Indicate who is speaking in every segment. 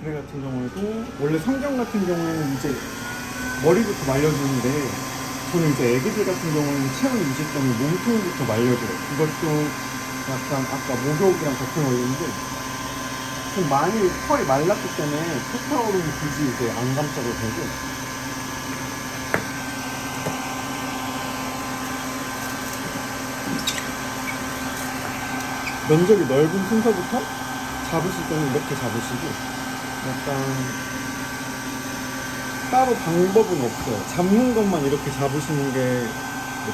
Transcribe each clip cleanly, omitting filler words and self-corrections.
Speaker 1: 드라이 같은 경우에도 원래 성경 같은 경우에는 이제 머리부터 말려주는데 저는 이제 애기들 같은 경우는 체온 유지 때문에 몸통부터 말려줘요. 그것도 약간 아까 목욕이랑 같은 원리인데 좀 많이 털이 말랐기 때문에 톡타올은 굳이 이제 안 감싸도 되고 면적이 넓은 순서부터 잡으실 때는 이렇게 잡으시고 약간 따로 방법은 없어요. 잡는 것만 이렇게 잡으시는 게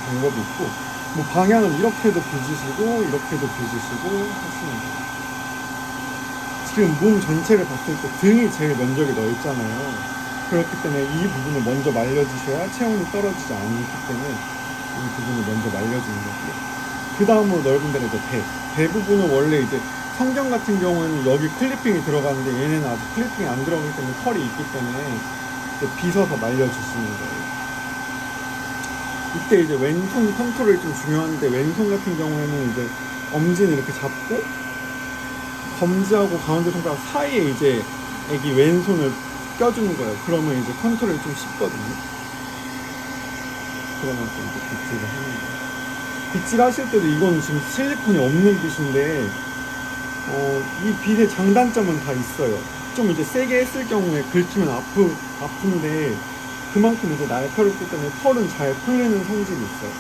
Speaker 1: 방법이 있고 뭐 방향은 이렇게도 빚으시고 이렇게도 빚으시고 하시면 돼요. 지금 몸 전체를 봤을 때 등이 제일 면적이 넓잖아요. 그렇기 때문에 이 부분을 먼저 말려주셔야 체온이 떨어지지 않기 때문에 이 부분을 먼저 말려주는 거고요. 그 다음으로 넓은 데는 이제 배 부분은 원래 이제 성경 같은 경우는 여기 클리핑이 들어가는데 얘네는 아직 클리핑이 안 들어가기 때문에 털이 있기 때문에 이제 빗어서 말려주시는 거예요. 이때 이제 왼손 컨트롤이 좀 중요한데 왼손 같은 경우에는 이제 엄지는 이렇게 잡고 검지하고 가운데 손가락 사이에 이제 애기 왼손을 껴주는 거예요. 그러면 이제 컨트롤이 좀 쉽거든요. 그러면서 이제 빗질을 하는 거예요. 빗질 하실 때도 이건 지금 실리콘이 없는 빗인데 이 빗의 장단점은 다 있어요. 좀 이제 세게 했을 경우에 긁히면 아픈데 그만큼 이제 날카롭기 때문에 털은 잘 풀리는 성질이 있어요.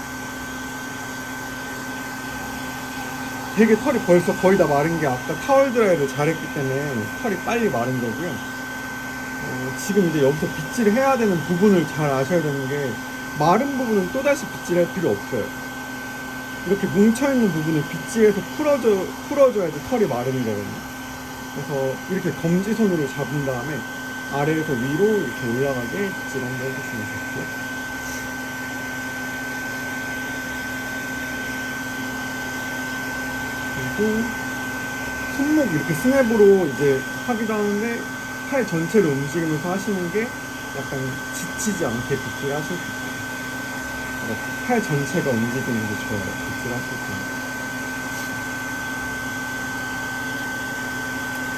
Speaker 1: 되게 털이 벌써 거의 다 마른 게 아까 타월 드라이를 잘했기 때문에 털이 빨리 마른 거고요. 지금 이제 여기서 빗질을 해야 되는 부분을 잘 아셔야 되는 게 마른 부분은 또다시 빗질할 필요 없어요. 이렇게 뭉쳐있는 부분을 빗질해서 풀어줘야지 털이 마르는 거거든요. 그래서 이렇게 검지손으로 잡은 다음에 아래에서 위로 이렇게 올라가게 빗질 한번 해주시면 좋고요. 그리고 손목 이렇게 스냅으로 이제 하기도 하는데 팔 전체를 움직이면서 하시는 게 약간 지치지 않게 빗질 하실 수 있어요. 팔 전체가 움직이는 게 좋아요. 빗질 하실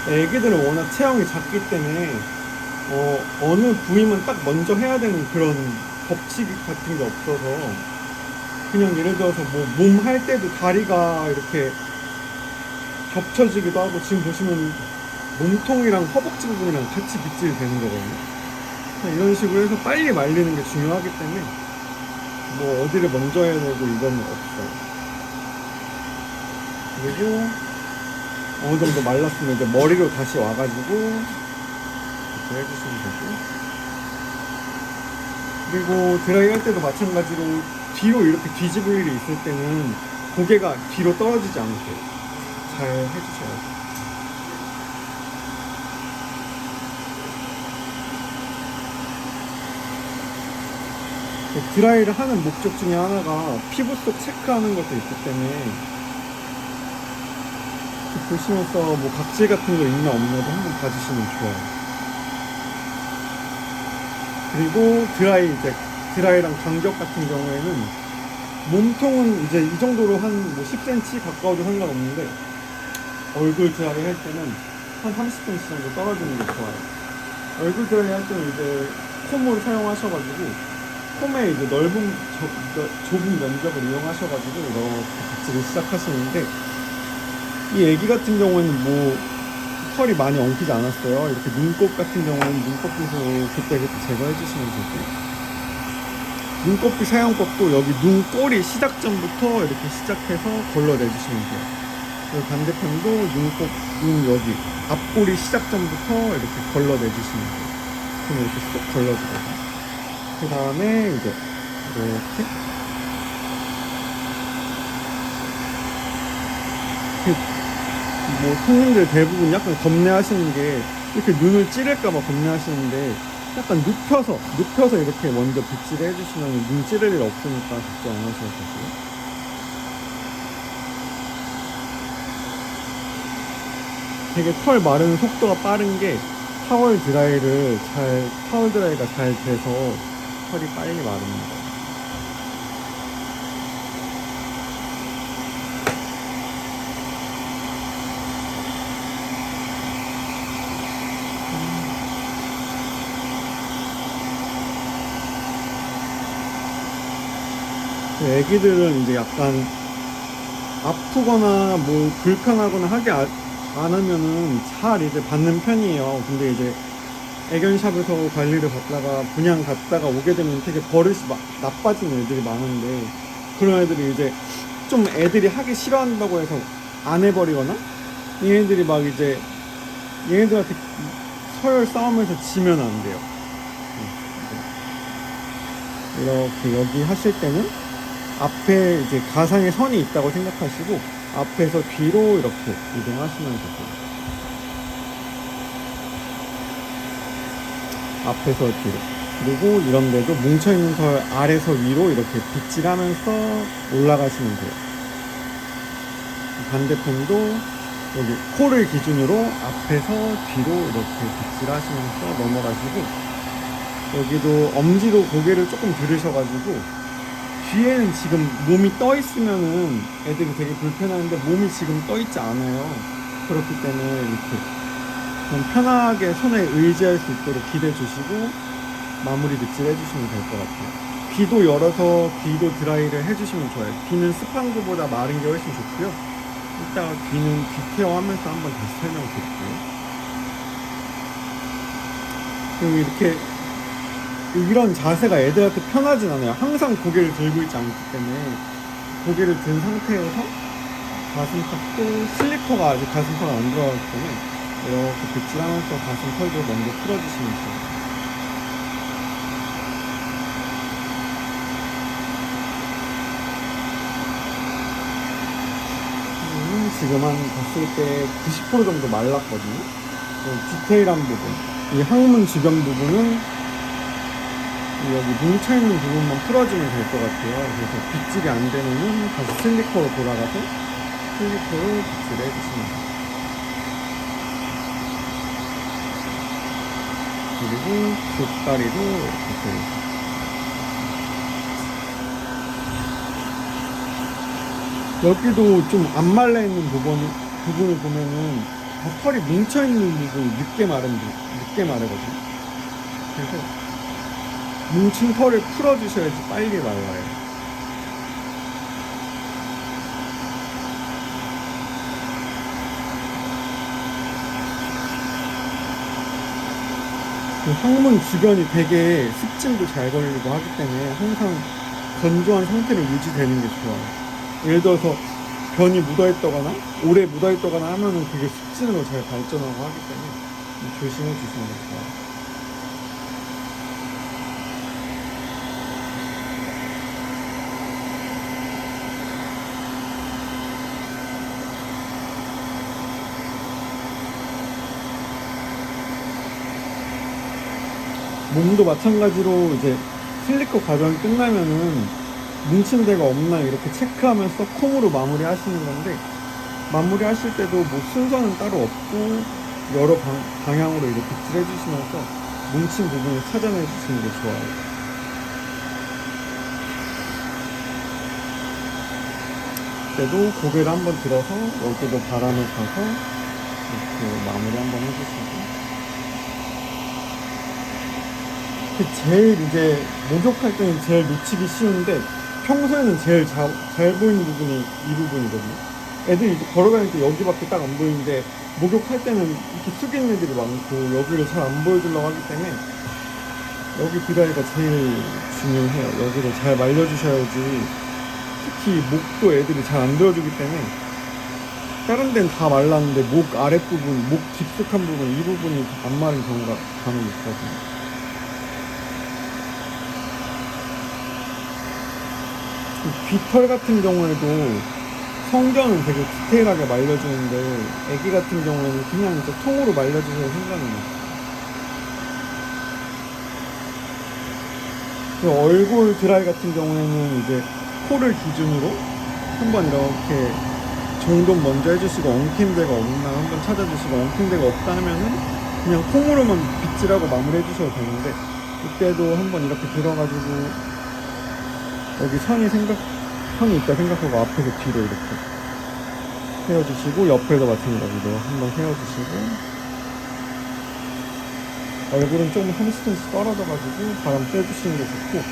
Speaker 1: 때. 애기들은 워낙 체형이 작기 때문에 어느 부위만 딱 먼저 해야 되는 그런 법칙 같은 게 없어서 그냥 예를 들어서 뭐 몸 할 때도 다리가 이렇게 겹쳐지기도 하고 지금 보시면 몸통이랑 허벅지 부분이랑 같이 빗질 되는 거거든요. 이런 식으로 해서 빨리 말리는 게 중요하기 때문에 뭐 어디를 먼저 해야 되고 이건 없어요. 그리고 어느 정도 말랐으면 이제 머리로 다시 와가지고 이렇게 해주시면 되고, 그리고 드라이 할 때도 마찬가지로 뒤로 이렇게 뒤집을 일이 있을 때는 고개가 뒤로 떨어지지 않게 잘 해주셔야 돼요. 드라이를 하는 목적 중에 하나가 피부 속 체크하는 것도 있기 때문에 보시면서 뭐 각질 같은 거 있나 없나도 한번 봐주시면 좋아요. 그리고 드라이랑 간격 같은 경우에는 몸통은 이제 이 정도로 한 뭐 10cm 가까워도 상관없는데 얼굴 드라이 할 때는 한 30cm 정도 떨어지는 게 좋아요. 얼굴 드라이 할 때는 이제 콤을 사용하셔가지고 폼에 이제 좁은 면적을 이용하셔가지고 이렇게 빗질을 시작하시는데 이 애기 같은 경우에는 뭐 털이 많이 엉키지 않았어요. 이렇게 눈곱 같은 경우는 눈곱빗으로 그때그때 제거해 주시면 되고, 눈곱빗 사용법도 여기 눈꼬리 시작점부터 이렇게 시작해서 걸러내주시면 돼요. 그리고 반대편도 눈 여기 앞꼬리 시작점부터 이렇게 걸러내주시면 돼요. 그럼 이렇게 쏙 걸러주거든요. 그 다음에 이제 이렇게 뭐 손님들 대부분 약간 겁내하시는 게 이렇게 눈을 찌를까봐 겁내하시는데 약간 눕혀서 이렇게 먼저 빗질을 해주시면 눈 찌를 일 없으니까 걱정 안 하셔도 되고요. 되게 털 마르는 속도가 빠른 게 타월 드라이가 잘 돼서 털이 빨리 마릅니다. 애기들은 이제 약간 아프거나 뭐 불편하거나 하게 안 하면은 잘 이제 받는 편이에요. 근데 이제 애견샵에서 관리를 받다가 분양 갔다가 오게 되면 되게 버릇이 나빠지는 애들이 많은데, 그런 애들이 이제 좀 애들이 하기 싫어한다고 해서 안 해버리거나, 얘네들이 막 이제 얘네들한테 서열 싸움에서 지면 안 돼요. 이렇게 여기 하실 때는 앞에 이제 가상의 선이 있다고 생각하시고 앞에서 뒤로 이렇게 이동하시면 되고, 앞에서 뒤로, 그리고 이런 데도 뭉쳐있는 털 아래서 위로 이렇게 빗질하면서 올라가시면 돼요. 반대편도 여기 코를 기준으로 앞에서 뒤로 이렇게 빗질하시면서 넘어가시고, 여기도 엄지로 고개를 조금 들으셔가지고 뒤에는 지금 몸이 떠 있으면은 애들이 되게 불편한데 몸이 지금 떠 있지 않아요. 그렇기 때문에 이렇게 좀 편하게 손에 의지할 수 있도록 기대 주시고 마무리 빗질 해주시면 될 것 같아요. 귀도 열어서 귀도 드라이를 해주시면 좋아요. 귀는 습한 것보다 마른 게 훨씬 좋고요. 이따가 귀는 귀 케어 하면서 한번 다시 설명드릴게요. 그리고 이렇게 이런 자세가 애들한테 편하진 않아요. 항상 고개를 들고 있지 않기 때문에 고개를 든 상태에서 가슴팍도 슬리퍼가 아직 가슴팍 안 들어가기 때문에 이렇게 빗질하면서 가슴 털도 먼저 풀어주시면 돼요. 지금 한 봤을 때 90% 정도 말랐거든요. 디테일한 부분, 이 항문 주변 부분은 여기 뭉쳐있는 부분만 풀어주면 될 것 같아요. 그래서 빗질이 안 되면은 다시 슬리퍼로 돌아가서 슬리퍼로 빗질을 해주시면 돼요. 그리고 뒷다리도 이렇게 여기도 좀 안 말라있는 부분을 보면은 털이 뭉쳐있는 부분이 늦게 마르거든요. 그래서 뭉친 털을 풀어주셔야지 빨리 말라요. 항문 주변이 되게 습진도 잘 걸리고 하기 때문에 항상 건조한 상태로 유지되는 게 좋아요. 예를 들어서 변이 묻어있다거나 오래 묻어있다거나 하면은 그게 습진으로 잘 발전하고 하기 때문에 조심해 주시는 게 좋아요. 몸도 마찬가지로 이제 슬리커 과정이 끝나면은 뭉친 데가 없나 이렇게 체크하면서 콤으로 마무리 하시는 건데, 마무리 하실 때도 뭐 순서는 따로 없고 여러 방향으로 이렇게 빗질 해주시면서 뭉친 부분을 찾아내 주시는 게 좋아요. 그때도 고개를 한번 들어서 여기도 바람을 가서 이렇게 마무리 한번 해주시고, 제일 이제 목욕할 때는 제일 놓치기 쉬운데 평소에는 제일 잘 보이는 부분이 이 부분이거든요. 애들이 이제 걸어다닐 때 여기밖에 딱 안 보이는데 목욕할 때는 이렇게 숙이는 애들이 많고 여기를 잘 안 보여주려고 하기 때문에 여기 드라이가 제일 중요해요. 여기를 잘 말려주셔야지. 특히 목도 애들이 잘 안 들어주기 때문에 다른 데는 다 말랐는데 목 아랫부분, 목 깊숙한 부분, 이 부분이 안 마른 경우가 간혹 있거든요. 귀털 같은 경우에도 성견은 되게 디테일하게 말려주는데 애기 같은 경우에는 그냥 이제 통으로 말려주셔도 상관없어요. 얼굴 드라이 같은 경우에는 이제 코를 기준으로 한번 이렇게 정돈 먼저 해주시고 엉킨 데가 없나 한번 찾아주시고, 엉킨 데가 없다 하면은 그냥 콩으로만 빗질하고 마무리 해주셔도 되는데, 이때도 한번 이렇게 들어가지고 여기 선이 있다 생각하고 앞에서 뒤로 이렇게 세워주시고, 옆에도 마찬가지로 한번 세워주시고, 얼굴은 조금 30cm 떨어져가지고 바람 쐬주시는 게 좋고,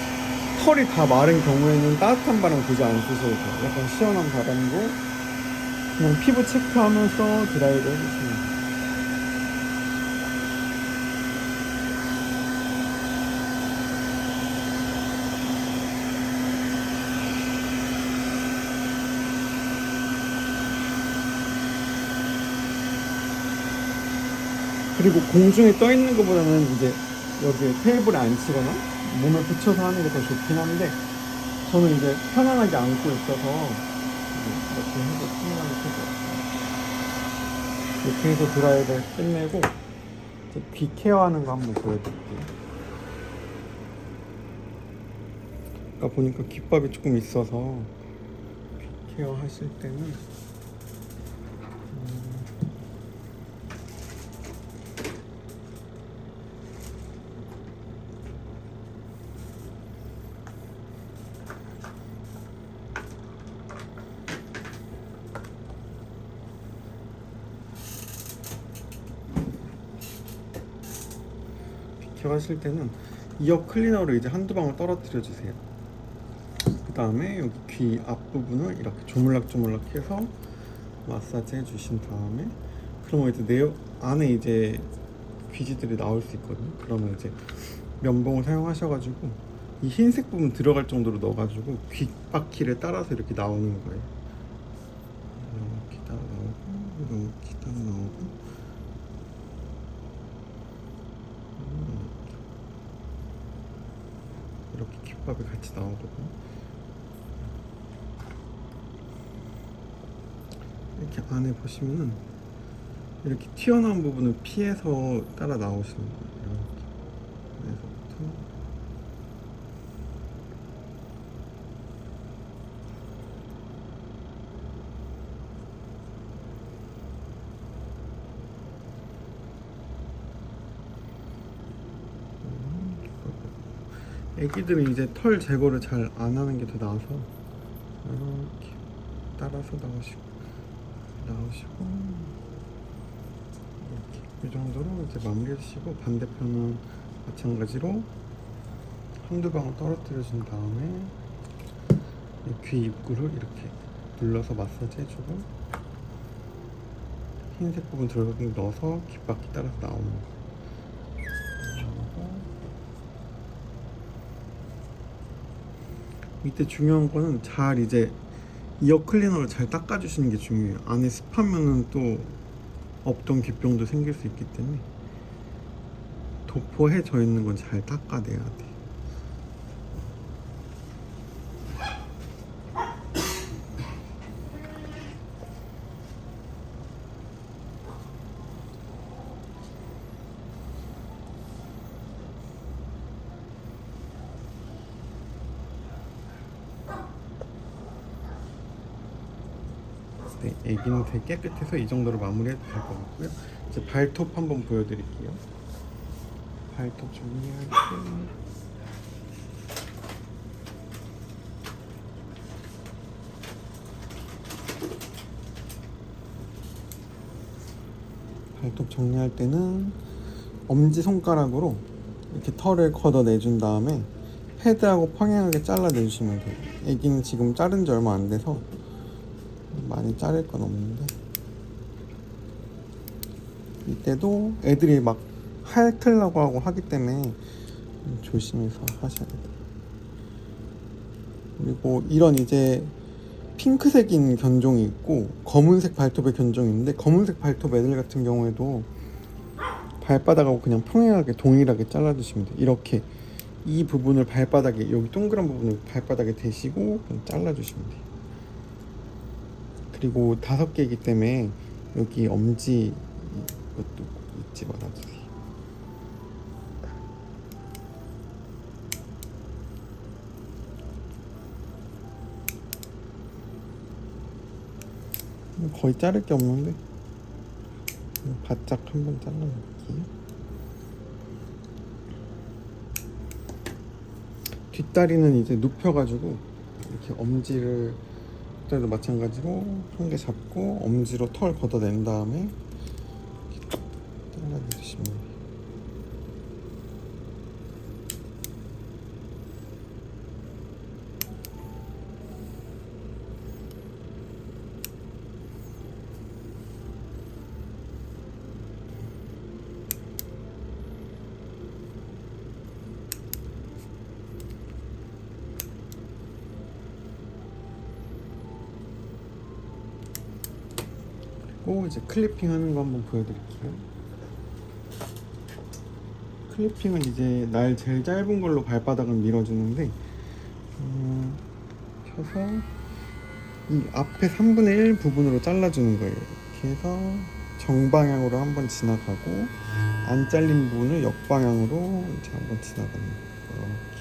Speaker 1: 털이 다 마른 경우에는 따뜻한 바람 굳이 안 쓰셔도 돼요. 약간 시원한 바람으로 그냥 피부 체크하면서 드라이를 해주시면 돼요. 그리고 공중에 떠 있는 것보다는 이제 여기 테이블에 앉히거나 몸에 붙여서 하는 게 더 좋긴 한데, 저는 이제 편안하게 앉고 있어서 이렇게 해서 편안하게 펴고 이렇게 해서 드라이를 끝내고 이제 귀 케어하는 거 한번 보여드릴게요. 아까 보니까 귓밥이 조금 있어서 귀 케어 하실 때는 하실 때는 이어 클리너로 이제 한두 방울 떨어뜨려 주세요. 그 다음에 여기 귀 앞부분을 이렇게 조물락조물락 해서 마사지 해주신 다음에, 그러면 이제 내 안에 이제 귀지들이 나올 수 있거든요. 그러면 이제 면봉을 사용하셔가지고 이 흰색 부분 들어갈 정도로 넣어가지고 귓바퀴를 따라서 이렇게 나오는 거예요. 이렇게 딱 나오고, 이렇게 딱 나오고, 이렇게 귓밥이 같이 나오거든요. 이렇게 안에 보시면은 이렇게 튀어나온 부분을 피해서 따라 나오시는 거예요. 이렇게. 그래서부터 애기들은 이제 털 제거를 잘 안 하는 게 더 나아서 이렇게 따라서 나오시고 이렇게 이 정도로 이제 마무리 해주시고, 반대편은 마찬가지로 한두 방울 떨어뜨려 준 다음에 귀 입구를 이렇게 눌러서 마사지 해주고, 흰색 부분 들어가게 넣어서 귓바퀴 따라서 나오는 거예요. 이때 중요한 거는 잘 이제 이어 클리너를 잘 닦아주시는 게 중요해요. 안에 습하면은 또 없던 귀병도 생길 수 있기 때문에 도포해져 있는 건 잘 닦아내야 돼. 네, 애기는 되게 깨끗해서 이 정도로 마무리해도 될 것 같고요. 이제 발톱 한번 보여드릴게요. 발톱 정리할게요. 발톱 정리할 때는 엄지 손가락으로 이렇게 털을 걷어내준 다음에 패드하고 평행하게 잘라내주시면 돼요. 애기는 지금 자른 지 얼마 안 돼서 많이 자를 건 없는데, 이때도 애들이 막 핥으려고 하고 하기 때문에 조심해서 하셔야 돼요. 그리고 이런 이제 핑크색인 견종이 있고 검은색 발톱의 견종이 있는데, 검은색 발톱 애들 같은 경우에도 발바닥하고 그냥 평행하게 동일하게 잘라주시면 돼요. 이렇게 이 부분을 발바닥에, 여기 동그란 부분을 발바닥에 대시고 그냥 잘라주시면 돼요. 그리고 5개이기 때문에 여기 엄지 이것도 잊지 말아주세요. 거의 자를 게 없는데 바짝 한번 잘라볼게요. 뒷다리는 이제 눕혀가지고 이렇게 엄지를, 그때도 마찬가지로 한 개 잡고 엄지로 털 걷어낸 다음에 잘라주시면 돼요. 그리고 이제 클리핑 하는 거 한번 보여드릴게요. 클리핑은 이제 날 제일 짧은 걸로 발바닥을 밀어주는데 펴서 이 앞에 3분의 1 부분으로 잘라주는 거예요. 이렇게 해서 정방향으로 한번 지나가고 안 잘린 부분을 역방향으로 이제 한번 지나가는 거예요. 이렇게.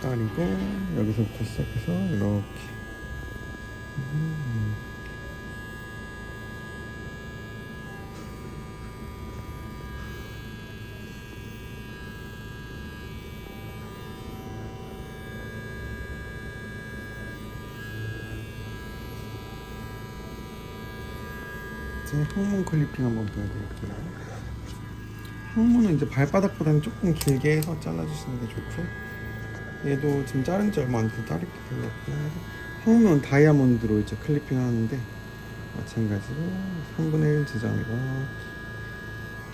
Speaker 1: 그리고 여기서부터 시작해서 이렇게 이제 항문 클리핑 한번 보여드릴게요. 항문은 이제 발바닥보다는 조금 길게 해서 잘라주시는 게 좋고, 얘도 지금 자른 지 얼마 안 돼서 자르기 별로 없고, 항문은 다이아몬드로 이제 클리핑 하는데 마찬가지로 3분의 1 지점이라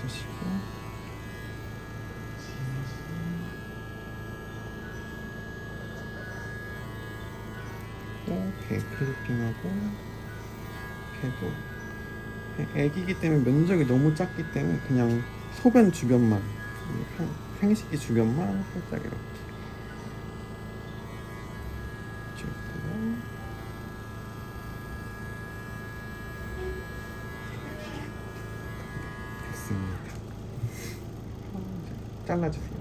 Speaker 1: 주시고, 또 배 클리핑하고, 배도 애기기 때문에 면적이 너무 작기 때문에 그냥 소변 주변만, 생식기 주변만 살짝 이렇게 주고, 됐습니다. 잘라주세요.